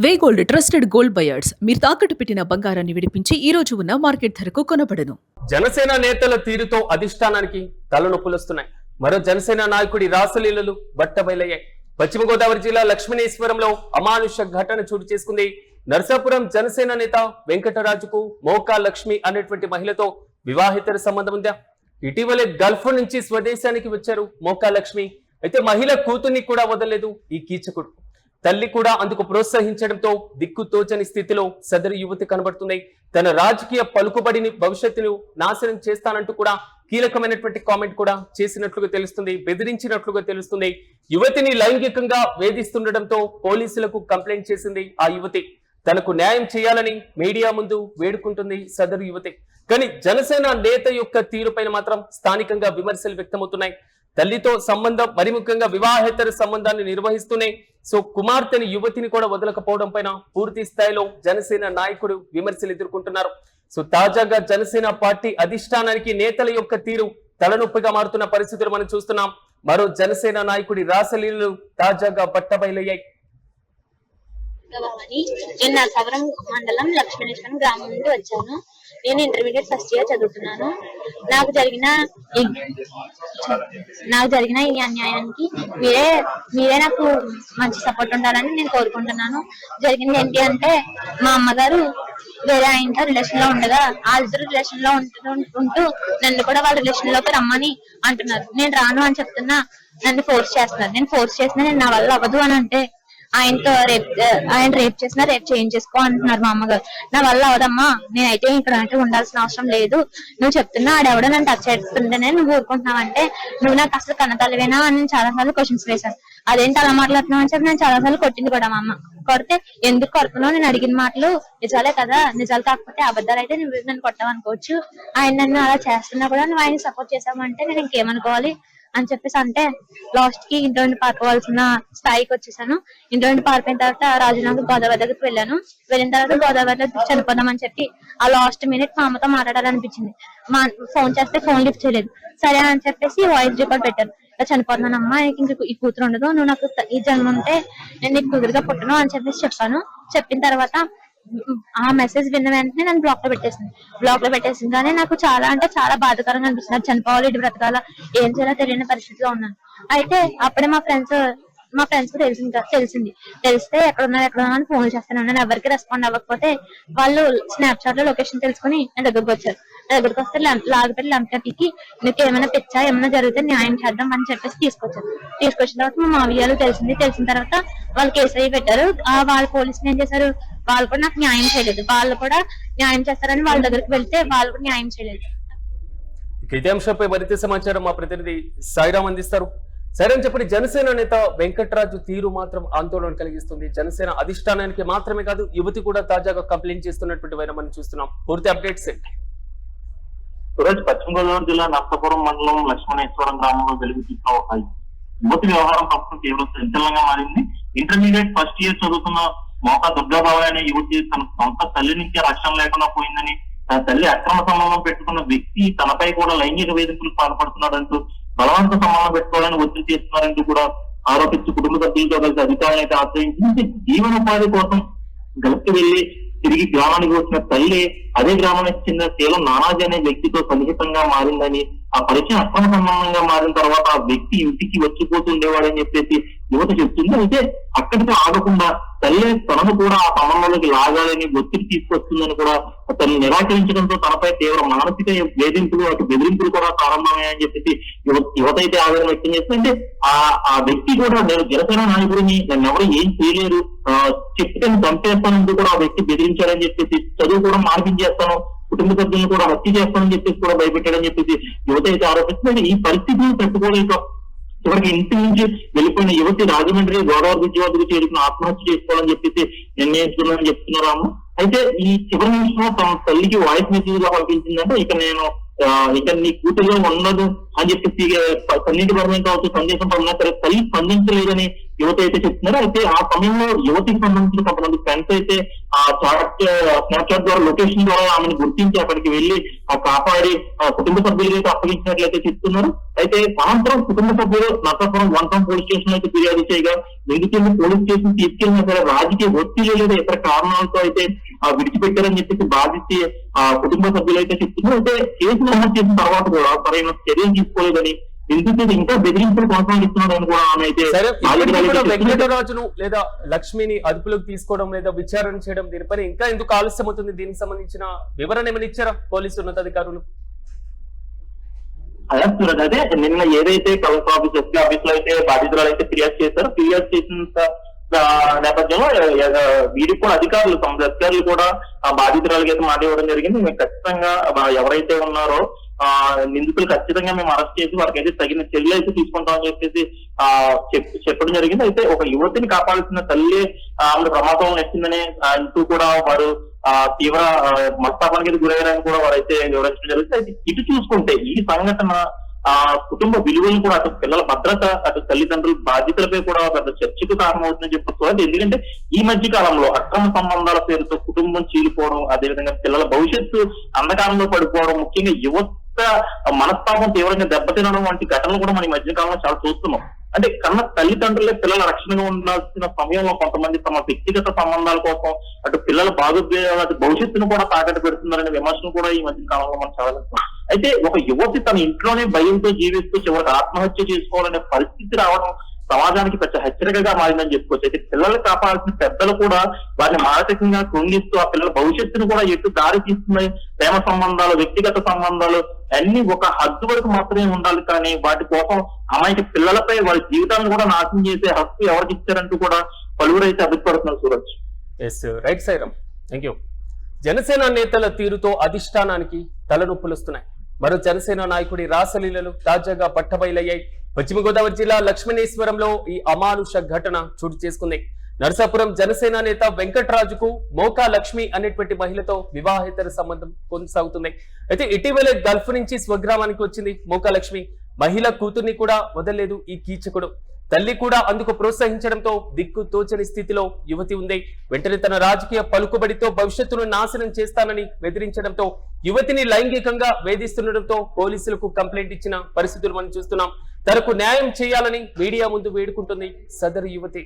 వే gold trusted gold buyers మీరు తాకట్టు పెట్టిన బంగారాన్ని విడిపించి ఈ రోజు ఉన్న మార్కెట్ ధరకు కొనబడను. జనసేన నేతల తీరుతో అధిష్టానానికి తలనొప్పులొస్తున్నాయి. మరో జనసేన నాయకుడి రాసలీలలు బట్టబయలయ్యాయి. పశ్చిమ గోదావరి జిల్లా లక్ష్మణేశ్వరంలో అమానుష ఘటన చోటు చేసుకుంది. నర్సాపురం జనసేన నేత వెంకటరాజుకు మోకా లక్ష్మి అనేటువంటి మహిళతో వివాహేతర సంబంధం ఉందా? ఇటీవలే గల్ఫ్ నుంచి స్వదేశానికి వచ్చారు మోకా లక్ష్మి. అయితే మహిళ కూతుర్ని కూడా వదలలేదు ఈ కీచకుడు. తల్లి కూడా అందుకు ప్రోత్సహించడంతో దిక్కు తోచని స్థితిలో సదరు యువతి కనబడుతుంది. తన రాజకీయ పలుకుబడిని భవిష్యత్తును నాశనం చేస్తానంటూ కూడా కీలకమైనటువంటి కామెంట్ కూడా చేసినట్లుగా తెలుస్తుంది, బెదిరించినట్లుగా తెలుస్తుంది. యువతిని లైంగికంగా వేధిస్తుండటంతో పోలీసులకు కంప్లైంట్ చేసింది ఆ యువతి. తనకు న్యాయం చేయాలని మీడియా ముందు వేడుకుంటుంది సదరు యువతి. కానీ జనసేన నేత యొక్క తీరుపైన మాత్రం స్థానికంగా విమర్శలు వ్యక్తమవుతున్నాయి. తల్లితో సంబంధం, మరి ముఖ్యంగా వివాహేతర సంబంధాన్ని నిర్వహిస్తూనే కుమార్తెని యువతిని కూడా వదలకపోవడం పైన పూర్తి స్థాయిలో జనసేన నాయకుడు విమర్శలు ఎదుర్కొంటున్నారు. తాజాగా జనసేన పార్టీ అధిష్టానానికి నేతల యొక్క తీరు తలనొప్పిగా మారుతున్న పరిస్థితులు మనం చూస్తున్నాం. మరో జనసేన నాయకుడి రాసలీలలు తాజాగా బట్టబయలయ్యాయి. నేను నరసాపురం మండలం లక్ష్మణేశ్వరం గ్రామం నుండి వచ్చాను. నేను ఇంటర్మీడియట్ ఫస్ట్ ఇయర్ చదువుతున్నాను. నాకు జరిగిన ఈ అన్యాయానికి మీరే నాకు మంచి సపోర్ట్ ఉండాలని నేను కోరుకుంటున్నాను. జరిగింది ఏంటి అంటే, మా అమ్మగారు వేరే ఆయనతో రిలేషన్ లో ఉండగా వాళ్ళిద్దరు రిలేషన్ లో ఉంటూ నన్ను కూడా వాళ్ళ రిలేషన్ లోకి రమ్మని అంటున్నారు. నేను రాను అని చెప్తున్నా నన్ను ఫోర్స్ చేస్తున్నారు. నేను ఫోర్స్ చేసినా నేను నా వల్ల అవ్వదు అని అంటే ఆయన రేప్ చేసినా రేప్ చేయించేసుకో అంటున్నారు మా అమ్మగారు. నా వల్ల అవదమ్మా, నేనైతే ఇక్కడ అంటే ఉండాల్సిన అవసరం లేదు. నువ్వు చెప్తున్నా ఆడెవడో నన్ను టచ్ చేస్తుంటేనే నువ్వు ఊరుకుంటున్నావు అంటే నువ్వు నాకు అసలు కన్నతల్లివేనా అని నేను చాలా సార్లు క్వశ్చన్స్ వేశాను. అదేంటి అలా మాట్లాడుతున్నావు అని చెప్పి నేను చాలా సార్లు కొట్టింది కూడా మా అమ్మ. కొడితే ఎందుకు కొడుతున్నావు, నేను అడిగిన మాటలు నిజాలే కదా, నిజాలు కాకపోతే అబద్ధాలు అయితే నువ్వు నన్ను కొట్టావనుకోవచ్చు. ఆయన నన్ను అలా చేస్తున్నా కూడా నువ్వు ఆయన సపోర్ట్ చేసావంటే నేను ఇంకేమనుకోవాలి అని చెప్పేసి అంటే లాస్ట్ కి ఇంట్లో నుండి పారిపోవాల్సిన స్థాయికి వచ్చేసాను. ఇంట్లో నుండి పారిపోయిన తర్వాత రాజునగర్ గోదావరి దగ్గరికి వెళ్ళాను. వెళ్ళిన తర్వాత గోదావరిలో చనిపోదామని చెప్పి ఆ లాస్ట్ మినిట్ మా అమ్మతో మాట్లాడాలనిపించింది. ఫోన్ చేస్తే ఫోన్ లిఫ్ట్ చేయలేదు. సరే అని చెప్పేసి వాయిస్ రికార్డ్ పెట్టారు. ఇలా చనిపోతున్నానమ్మా, ఇంక ఈ కూతురు ఉండదు, నువ్వు నాకు ఈ జన్మ ఉంటే నేను నీకు కూతురుగా పుట్టను అని చెప్పేసి చెప్పాను. చెప్పిన తర్వాత ఆ మెసేజ్ విన్న వెంటనే నన్ను బ్లాక్ లో పెట్టేసింది. కానీ నాకు చాలా అంటే చాలా బాధాకరంగా అనిపిస్తుంది. చనిపోవాలి, ఇటు బ్రతకాల, ఏం చేయాలో తెలియని పరిస్థితిలో ఉన్నాను. అయితే అప్పుడే మా ఫ్రెండ్స్ తెలిసింది. తెలిస్తే ఎక్కడున్నా అని ఫోన్ చేస్తాను. నేను ఎవరికి రెస్పాండ్ అవ్వకపోతే వాళ్ళు స్నాప్చాట్ లో లొకేషన్ తెలుసుకుని నా దగ్గరకు వచ్చారు. నా దగ్గరకు వస్తే లాగిపెట్టి లంపటికి నీకు ఏమైనా పిచ్చా, ఏమైనా జరిగితే న్యాయం చేద్దాం అని చెప్పేసి తీసుకొచ్చిన తర్వాత మా మావయ్యలు తెలిసిన తర్వాత వాళ్ళు కేసు అయ్యి పెట్టారు. వాళ్ళ పోలీసులు ఏం చేశారు, వాళ్ళు కూడా నాకు న్యాయం చేయలేదు. వాళ్ళు కూడా న్యాయం చేస్తారని వాళ్ళ దగ్గరికి వెళ్తే వాళ్ళు కూడా న్యాయం చేయలేదు. ఇదే అంశంపై మరింత సమాచారం మా ప్రతినిధి సాయిరామ్ అందిస్తారు. సరే అని చెప్పి జనసేన నేత వెంకటరాజు తీరు మాత్రం ఆందోళన కలిగిస్తుంది. జనసేన అధిష్టానానికి మాత్రమే కాదు, యువతి కూడా తాజాగా కంప్లైంట్ చేస్తున్నటువంటి వైన మనం చూస్తున్నాం. పూర్తి అప్డేట్స్ ఏంటి? పశ్చిమ గోదావరి జిల్లా నర్సాపురం మండలం లక్ష్మణేశ్వరం గ్రామంలో వెలుగుతున్న ఒక యువతి వ్యవహారం ప్రస్తుతం తీవ్ర సంచలనంగా మారింది. ఇంటర్మీడియట్ ఫస్ట్ ఇయర్ చదువుతున్న మోకా దుర్గాబాబు అనే యువతి తన సొంత తల్లి నుంచి రక్షణ లేకుండా పోయిందని, తన తల్లి అక్రమ సంబంధం పెట్టుకున్న వ్యక్తి తనపై కూడా లైంగిక వేధింపులకు పాల్పడుతున్నాడంటూ, బలవంత సంబంధం పెట్టుకోవాలని ఒత్తిడి చేస్తున్నారంటూ కూడా ఆరోపించి కుటుంబ సభ్యులతో కలిసి అధికారులను అయితే ఆశ్రయించింది. జీవనోపాధి కోసం గల్ఫ్కి వెళ్లి తిరిగి గ్రామానికి వచ్చిన తల్లి అదే గ్రామానికి చెందిన కేవలం నానాజీ అనే వ్యక్తితో సన్నిహితంగా మారిందని, ఆ పరిచయం అక్రమ సంబంధంగా మారిన తర్వాత ఆ వ్యక్తి ఇంటికి వచ్చిపోతుండేవాడని చెప్పేసి యువత చెప్తుంది. అయితే అక్కడితో ఆగకుండా తల్లి తనను కూడా ఆ సంబంధంలోకి లాగాలని ఒత్తిడి తీసుకొస్తుందని కూడా తను నిరాకరించడంతో తనపై తీవ్ర మానసిక వేధింపులు, అటు బెదిరింపులు కూడా ప్రారంభమయ్యాయని చెప్పేసి యువత అయితే ఆవేదన వ్యక్తం చేస్తుంటే, ఆ వ్యక్తి కూడా నేను జనసేన నాయకుడిని, నన్ను ఎవరు ఏం చేయలేరు, చెప్తే చంపేస్తానంటూ కూడా ఆ వ్యక్తి బెదిరించాడని చెప్పేసి, చదువు కూడా మార్పించేస్తాను, కుటుంబ సభ్యులను కూడా హత్య చేస్తానని చెప్పేసి కూడా భయపెట్టాడని చెప్పేసి యువత అయితే ఆరోపిస్తుంది. ఈ పరిస్థితిని తట్టుకోలేక చివరికి ఇంటి నుంచి వెళ్ళిపోయిన యువతి రాజమండ్రి గోదావరి బ్రిడ్జి వద్దకు చేరుకుని ఆత్మహత్య చేసుకోవాలని చెప్పేసి నిర్ణయించుకున్నారని చెప్తున్నారు. అయితే ఈ చివరి నిమిషంలో తన తల్లికి వాయిస్ మెసేజ్ గా పంపించిందంటే, ఇక నీ కూతురులో ఉండదు, అని చెప్పేసి కన్నీటి పరమైన కావచ్చు, సందేశం పరమైన సరే తల్లి స్పందించలేదని యువత అయితే చెప్తున్నారు. అయితే ఆ సమయంలో యువతికి సంబంధించిన కొంతమంది ఫ్రెండ్స్ అయితే ఆ స్నాప్చాట్ ద్వారా లొకేషన్ ద్వారా ఆమెను గుర్తించి అక్కడికి వెళ్లి కాపాడి కుటుంబ సభ్యులు అయితే అప్పగించినట్లయితే చెప్తున్నారు. అయితే అనంతరం కుటుంబ సభ్యులు నర్సాపురం 1 టౌన్ పోలీస్ స్టేషన్ అయితే ఫిర్యాదు చేయగా ఎందుకంటే పోలీస్ స్టేషన్ తీసుకెళ్లిన సరే రాజకీయ ఒత్తిడి లేదా ఇతర కారణాలతో అయితే విడిచిపెట్టారని చెప్పేసి బాధించి కుటుంబ సభ్యులు అయితే చెప్తున్నారు. అయితే కేసు నమోదు చేసిన తర్వాత కూడా సరైన చర్యలు తీసుకోలేదని, ఎందుకంటే ఇంకా బెదిరింపులు కొనసాగిస్తున్నారని కూడా ఆమె అయితే వెంకటరాజును లేదా లక్ష్మిని అదుపులోకి తీసుకోవడం లేదా విచారణ చేయడం దీనిపైన ఇంకా ఎందుకు ఆలస్యం అవుతుంది? దీనికి సంబంధించిన వివరణ ఏమైనా ఇచ్చారా పోలీసు ఉన్నతాధికారులు? అదే నిన్న ఏదైతే కలెక్టర్ ఆఫీస్, ఎస్పీ ఆఫీస్ లో అయితే బాధితురాలు అయితే ఫిర్యాదు చేశారో, ఫిర్యాదు చేసిన నేపథ్యంలో వీరికి కూడా అధికారులు కూడా ఆ బాధితురాలకి అయితే మాట ఇవ్వడం జరిగింది. మేము ఖచ్చితంగా ఎవరైతే ఉన్నారో నిందితులు ఖచ్చితంగా మేము అరెస్ట్ చేసి వారికి అయితే తగిన చర్యలు అయితే తీసుకుంటామని చెప్పేసి చెప్పడం జరిగింది. అయితే ఒక యువతిని కాపాడాల్సిన తల్లి ఆమె ప్రమాదం నెచ్చిందని అంటూ కూడా వారు తీవ్ర మనస్తాపానికి గురయ్యారని కూడా వారైతే వివరించడం జరుగుతుంది. అయితే ఇటు చూసుకుంటే ఈ సంఘటన కుటుంబ విలువలు కూడా అటు పిల్లల భద్రత, అటు తల్లిదండ్రుల బాధ్యతలపై కూడా పెద్ద చర్చకు కారణమవుతుందని చెప్పుకోవాలి. ఎందుకంటే ఈ మధ్య కాలంలో అక్రమ సంబంధాల పేరుతో కుటుంబం చీలిపోవడం, అదేవిధంగా పిల్లల భవిష్యత్తు అంధకారంలో పడిపోవడం, ముఖ్యంగా యువత మనస్తాపం తీవ్రంగా దెబ్బతినడం వంటి ఘటనలు కూడా మనం ఈ మధ్య కాలంలో చాలా చూస్తున్నాం. అంటే కన్న తల్లిదండ్రులే పిల్లల రక్షణగా ఉండాల్సిన సమయంలో కొంతమంది తమ వ్యక్తిగత సంబంధాల కోసం అటు పిల్లల అటు భవిష్యత్తును కూడా తాకట్టు పెడుతున్నారనే విమర్శలు కూడా ఈ మధ్య కాలంలో మనం చాలా. అయితే ఒక యువతి తన ఇంట్లోనే భయంతో జీవిస్తూ చివరికి ఆత్మహత్య చేసుకోవాలనే పరిస్థితి రావడం సమాజానికి పెద్ద హెచ్చరికగా మారిందని చెప్పుకోవచ్చు. అయితే పిల్లల్ని కాపాడాల్సిన పెద్దలు కూడా వారిని మానసికంగా కృంగిస్తూ ఆ పిల్లల భవిష్యత్తును కూడా ఎటు దారి తీస్తున్నాయి. ప్రేమ సంబంధాలు, వ్యక్తిగత సంబంధాలు అన్ని ఒక హద్దు వరకు మాత్రమే ఉండాలి, కానీ వాటి కోసం అమాయక పిల్లలపై వారి జీవితాలను కూడా నాశనం చేసే హక్కు ఎవరికి ఇచ్చారంటూ కూడా పలువురు అయితే అభిప్రాయపడుతున్నారు. Suraj. Right Sairam, thank you. Janasena నేతల తీరుతో అధిష్టానానికి తలనొప్పులొస్తున్నాయి. మరో జనసేన నాయకుడి రాసలీలలు తాజాగా బట్టబయలయ్యాయి. పశ్చిమ గోదావరి జిల్లా లక్ష్మణేశ్వరంలో ఈ అమానుష ఘటన చోటు చేసుకుంది. నరసాపురం జనసేన నేత వెంకటరాజుకు మోకా లక్ష్మి అనేటువంటి మహిళతో వివాహేతర సంబంధం కొనసాగుతుంది. అయితే ఇటీవలే గల్ఫ్ నుంచి స్వగ్రామానికి వచ్చింది మోకా లక్ష్మి. మహిళ కూతుర్ని కూడా వదలలేదు ఈ కీచకుడు. తల్లి కూడా అందుకు ప్రోత్సహించడంతో దిక్కు తోచని స్థితిలో యువతి ఉంది. వెంటనే తన రాజకీయ పలుకుబడితో భవిష్యత్తును నాశనం చేస్తానని బెదిరించడంతో యువతిని లైంగికంగా వేధిస్తుండటంతో పోలీసులకు కంప్లైంట్ ఇచ్చిన పరిస్థితులు మనం చూస్తున్నాం. తనకు న్యాయం చేయాలని మీడియా ముందు వేడుకుంటుంది సదరు యువతి.